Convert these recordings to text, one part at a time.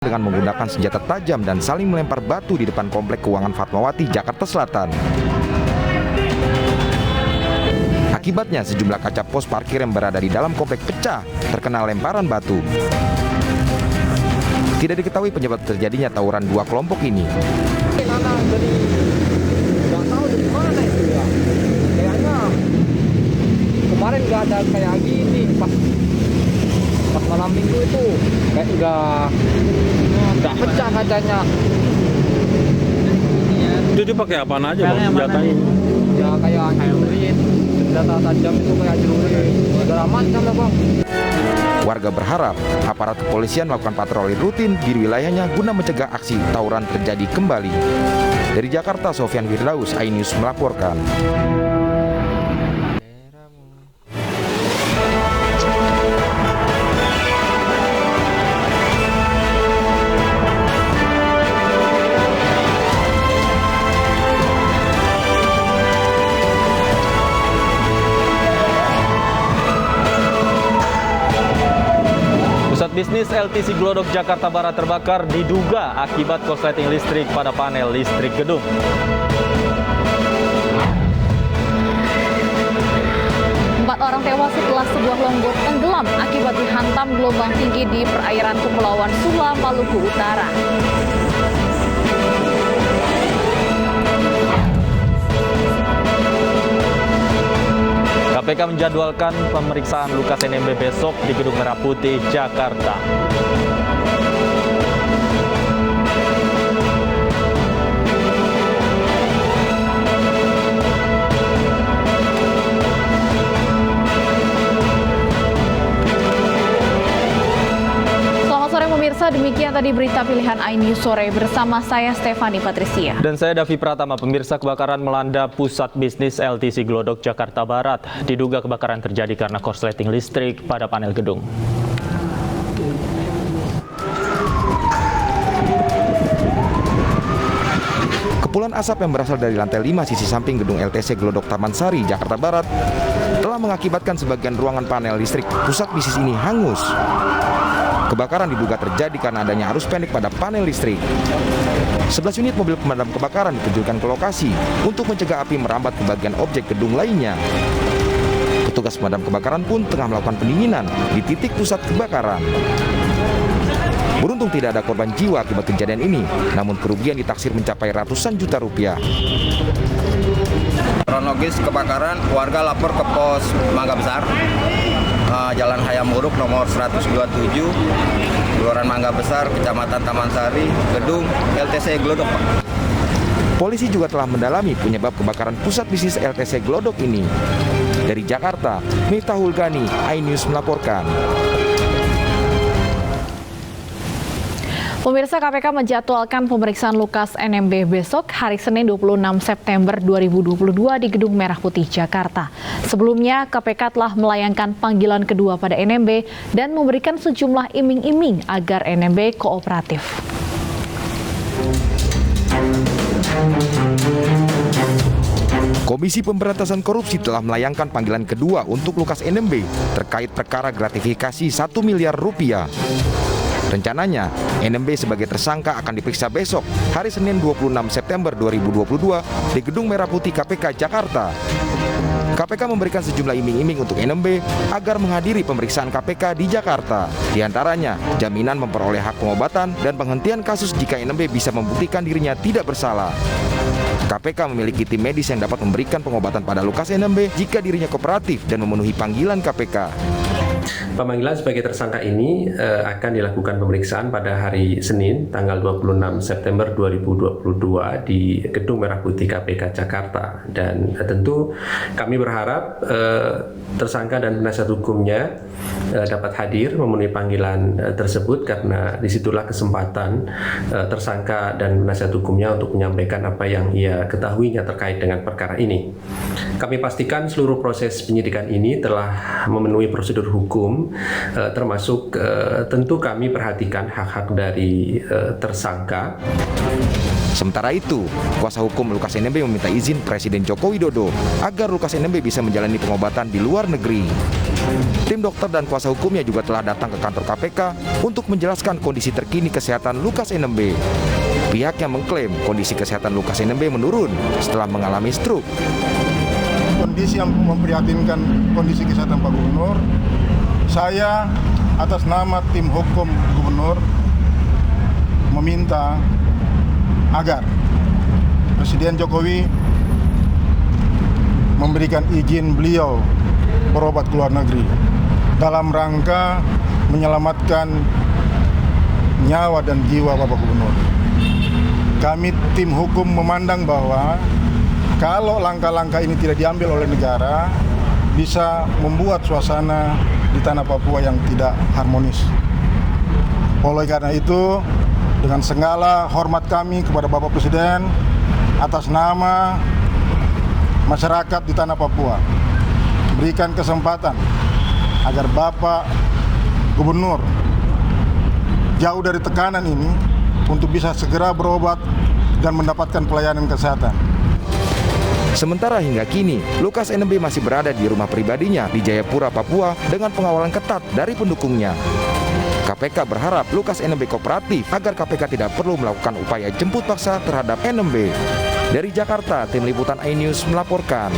dengan menggunakan senjata tajam dan saling melempar batu di depan komplek keuangan Fatmawati, Jakarta Selatan. Akibatnya sejumlah kaca pos parkir yang berada di dalam komplek pecah terkena lemparan batu. Tidak diketahui penyebab terjadinya tawuran dua kelompok ini. Kemarin nggak ada kayak gini, pas malam minggu itu kayak udah pecah kacanya. Itu pakai apaan aja bang senjatanya? Ya kayak celurit, senjata tajam itu kayak celurit, segala macam lah bang. Warga berharap aparat kepolisian melakukan patroli rutin di wilayahnya guna mencegah aksi tawuran terjadi kembali. Dari Jakarta, Sofyan Firdaus, iNews melaporkan. Pusat bisnis LTC Glodok Jakarta Barat terbakar diduga akibat korsleting listrik pada panel listrik gedung. Empat orang tewas setelah sebuah longboat tenggelam akibat dihantam gelombang tinggi di perairan Kepulauan Sula, Maluku Utara. KPK menjadwalkan pemeriksaan Lukas NMB besok di Gedung Merah Putih, Jakarta. Selamat sore pemirsa, demikian tadi berita pilihan iNews sore bersama saya Stefani Patricia. Dan saya Davi Pratama. Pemirsa, kebakaran melanda pusat bisnis LTC Glodok Jakarta Barat. Diduga kebakaran terjadi karena korsleting listrik pada panel gedung. Kepulan asap yang berasal dari lantai 5 sisi samping gedung LTC Glodok Taman Sari, Jakarta Barat telah mengakibatkan sebagian ruangan panel listrik pusat bisnis ini hangus. Kebakaran diduga terjadi karena adanya arus pendek pada panel listrik. 11 unit mobil pemadam kebakaran diterjunkan ke lokasi untuk mencegah api merambat ke bagian objek gedung lainnya. Petugas pemadam kebakaran pun tengah melakukan pendinginan di titik pusat kebakaran. Beruntung tidak ada korban jiwa akibat kejadian ini, namun kerugian ditaksir mencapai ratusan juta rupiah. Kronologis kebakaran, warga lapor ke pos Mangga Besar, Jalan Hayam Huruf nomor 127, Kelurahan Mangga Besar, Kecamatan Taman Sari, gedung LTC Glodok. Polisi juga telah mendalami penyebab kebakaran pusat bisnis LTC Glodok ini. Dari Jakarta, Miftahul Gani, iNews melaporkan. Pemirsa, KPK menjadwalkan pemeriksaan Lukas NMB besok hari Senin 26 September 2022 di Gedung Merah Putih, Jakarta. Sebelumnya, KPK telah melayangkan panggilan kedua pada NMB dan memberikan sejumlah iming-iming agar NMB kooperatif. Komisi Pemberantasan Korupsi telah melayangkan panggilan kedua untuk Lukas NMB terkait perkara gratifikasi 1 miliar rupiah. Rencananya, NMB sebagai tersangka akan diperiksa besok, hari Senin 26 September 2022 di Gedung Merah Putih KPK Jakarta. KPK memberikan sejumlah iming-iming untuk NMB agar menghadiri pemeriksaan KPK di Jakarta. Di antaranya, jaminan memperoleh hak pengobatan dan penghentian kasus jika NMB bisa membuktikan dirinya tidak bersalah. KPK memiliki tim medis yang dapat memberikan pengobatan pada Lukas NMB jika dirinya kooperatif dan memenuhi panggilan KPK. Pemanggilan sebagai tersangka ini akan dilakukan pemeriksaan pada hari Senin tanggal 26 September 2022 di Gedung Merah Putih KPK Jakarta. Dan tentu kami berharap tersangka dan penasihat hukumnya dapat hadir memenuhi panggilan tersebut, karena disitulah kesempatan tersangka dan penasihat hukumnya untuk menyampaikan apa yang ia ketahuinya terkait dengan perkara ini. Kami pastikan seluruh proses penyidikan ini telah memenuhi prosedur hukum, termasuk tentu kami perhatikan hak-hak dari tersangka. Sementara itu, kuasa hukum Lukas NMB meminta izin Presiden Joko Widodo agar Lukas NMB bisa menjalani pengobatan di luar negeri. Tim dokter dan kuasa hukumnya juga telah datang ke kantor KPK untuk menjelaskan kondisi terkini kesehatan Lukas NMB. Pihaknya mengklaim kondisi kesehatan Lukas NMB menurun setelah mengalami stroke. Kondisi yang memprihatinkan kondisi kesehatan Pak Gubernur, saya atas nama tim hukum Gubernur meminta agar Presiden Jokowi memberikan izin beliau berobat ke luar negeri dalam rangka menyelamatkan nyawa dan jiwa Bapak Gubernur. Kami tim hukum memandang bahwa kalau langkah-langkah ini tidak diambil oleh negara, bisa membuat suasana di tanah Papua yang tidak harmonis. Oleh karena itu, dengan segala hormat kami kepada Bapak Presiden, atas nama masyarakat di tanah Papua, berikan kesempatan agar Bapak Gubernur jauh dari tekanan ini untuk bisa segera berobat dan mendapatkan pelayanan kesehatan. Sementara hingga kini, Lukas NMB masih berada di rumah pribadinya di Jayapura, Papua dengan pengawalan ketat dari pendukungnya. KPK berharap Lukas NMB kooperatif agar KPK tidak perlu melakukan upaya jemput paksa terhadap NMB. Dari Jakarta, Tim Liputan iNews melaporkan.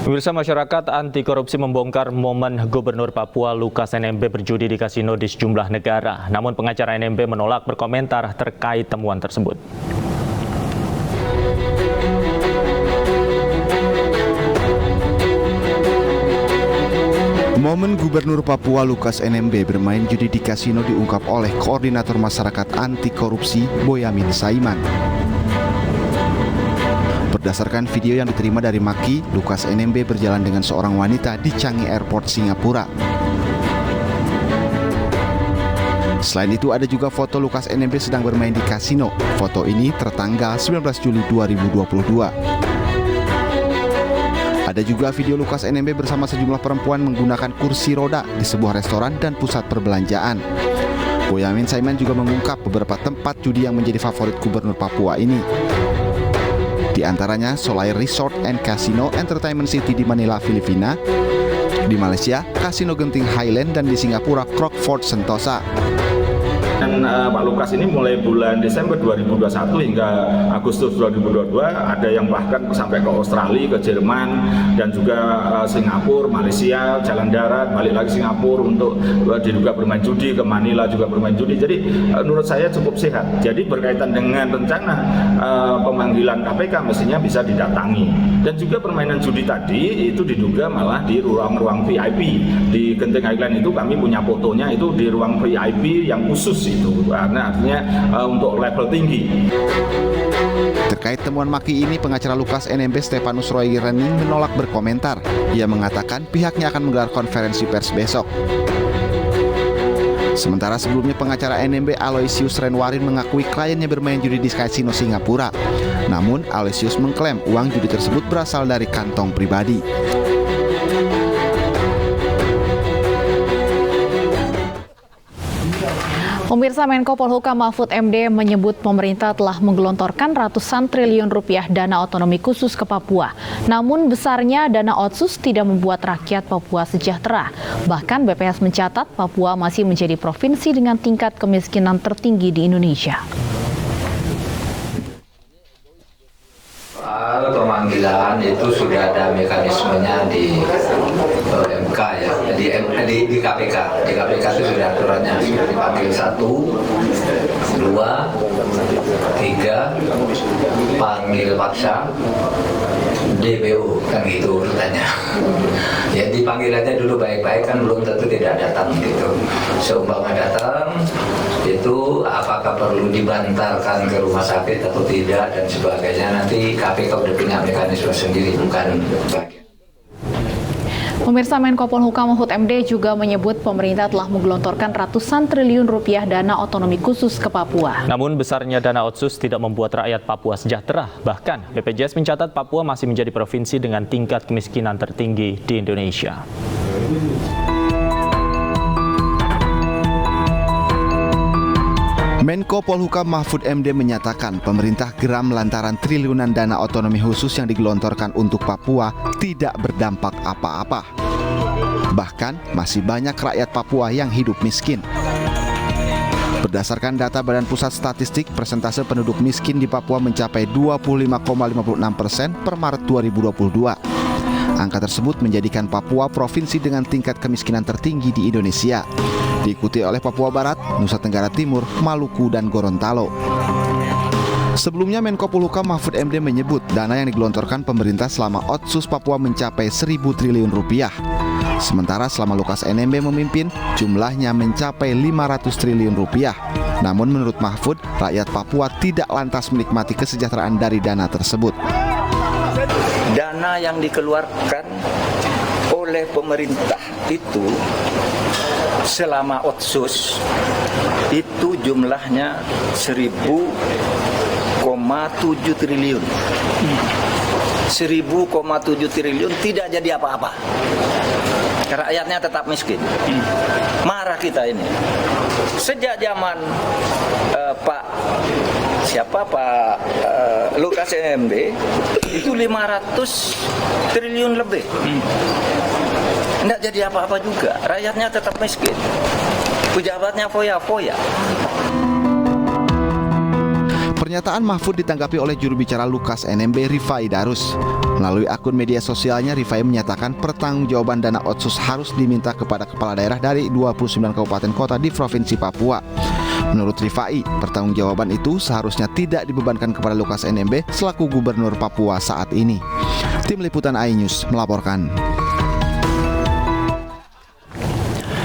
Pemirsa, masyarakat anti korupsi membongkar momen Gubernur Papua Lukas NMB berjudi di kasino di sejumlah negara. Namun pengacara NMB menolak berkomentar terkait temuan tersebut. Momen Gubernur Papua Lukas NMB bermain judi di kasino diungkap oleh Koordinator Masyarakat Anti Korupsi Boyamin Saiman. Berdasarkan video yang diterima dari Maki, Lukas NMB berjalan dengan seorang wanita di Changi Airport, Singapura. Selain itu ada juga foto Lukas NMB sedang bermain di kasino. Foto ini tertanggal 19 Juli 2022. Ada juga video Lukas NMB bersama sejumlah perempuan menggunakan kursi roda di sebuah restoran dan pusat perbelanjaan. Boyamin Saiman juga mengungkap beberapa tempat judi yang menjadi favorit Gubernur Papua ini. Di antaranya Solaire Resort and Casino Entertainment City di Manila, Filipina. Di Malaysia, Kasino Genting Highland, dan di Singapura, Crockford Sentosa. Dan Pak Lukas ini mulai bulan Desember 2021 hingga Agustus 2022 ada yang bahkan sampai ke Australia, ke Jerman, dan juga Singapura, Malaysia, jalan darat, balik lagi Singapura untuk diduga bermain judi, ke Manila juga bermain judi. Jadi menurut saya cukup sehat. Jadi berkaitan dengan rencana pemanggilan KPK mestinya bisa didatangi. Dan juga permainan judi tadi itu diduga malah di ruang-ruang VIP di Genting Highland. Itu kami punya fotonya, itu di ruang VIP yang khusus itu, karena artinya untuk level tinggi. Terkait temuan Maki ini, pengacara Lukas NMB Stefanus Roy Rening menolak berkomentar. Ia mengatakan pihaknya akan menggelar konferensi pers besok. Sementara sebelumnya pengacara NMB Aloysius Renwarin mengakui kliennya bermain judi di kasino Singapura. Namun Aloysius mengklaim uang judi tersebut berasal dari kantong pribadi. Pemirsa, Menko Polhukam Mahfud MD menyebut pemerintah telah menggelontorkan ratusan triliun rupiah dana otonomi khusus ke Papua. Namun besarnya dana otsus tidak membuat rakyat Papua sejahtera. Bahkan BPS mencatat Papua masih menjadi provinsi dengan tingkat kemiskinan tertinggi di Indonesia. Soal pemanggilan itu sudah ada mekanismenya di MK ya, di KPK. Di KPK itu sudah aturannya, sudah dipanggil 1, 2, 3, panggil paksa, DPO, kan gitu urutannya. Ya dipanggil aja dulu baik-baik, kan belum tentu tidak datang gitu. Seumpama datang, itu apakah perlu dibantarkan ke rumah sakit atau tidak dan sebagainya, nanti KPK udah punya mekanisme sendiri, bukan bagian. Pemirsa, Menko Polhukam Mahfud MD juga menyebut pemerintah telah menggelontorkan ratusan triliun rupiah dana otonomi khusus ke Papua. Namun besarnya dana otsus tidak membuat rakyat Papua sejahtera. Bahkan BPJS mencatat Papua masih menjadi provinsi dengan tingkat kemiskinan tertinggi di Indonesia. Menko Polhukam Mahfud MD menyatakan pemerintah geram lantaran triliunan dana otonomi khusus yang digelontorkan untuk Papua tidak berdampak apa-apa. Bahkan masih banyak rakyat Papua yang hidup miskin. Berdasarkan data Badan Pusat Statistik, persentase penduduk miskin di Papua mencapai 25,56% per Maret 2022. Angka tersebut menjadikan Papua provinsi dengan tingkat kemiskinan tertinggi di Indonesia, diikuti oleh Papua Barat, Nusa Tenggara Timur, Maluku, dan Gorontalo. Sebelumnya Menko Polhukam Mahfud MD menyebut dana yang digelontorkan pemerintah selama Otsus Papua mencapai 1.000 triliun rupiah. Sementara selama Lukas NMB memimpin, jumlahnya mencapai 500 triliun rupiah. Namun menurut Mahfud, rakyat Papua tidak lantas menikmati kesejahteraan dari dana tersebut. Dana yang dikeluarkan oleh pemerintah itu selama Otsus itu jumlahnya 1.000,7 triliun. 1.000,7 triliun tidak jadi apa-apa. Rakyatnya tetap miskin. Marah kita ini. Sejak zaman Pak Lukas NMB itu 500 triliun lebih. Tidak jadi apa-apa juga. Rakyatnya tetap miskin. Pejabatnya foya-foya. Pernyataan Mahfud ditanggapi oleh juru bicara Lukas NMB, Rifai Darus. Melalui akun media sosialnya, Rifai menyatakan pertanggungjawaban dana Otsus harus diminta kepada kepala daerah dari 29 kabupaten kota di Provinsi Papua. Menurut Rifai, pertanggungjawaban itu seharusnya tidak dibebankan kepada Lukas NMB selaku Gubernur Papua saat ini. Tim Liputan iNews melaporkan.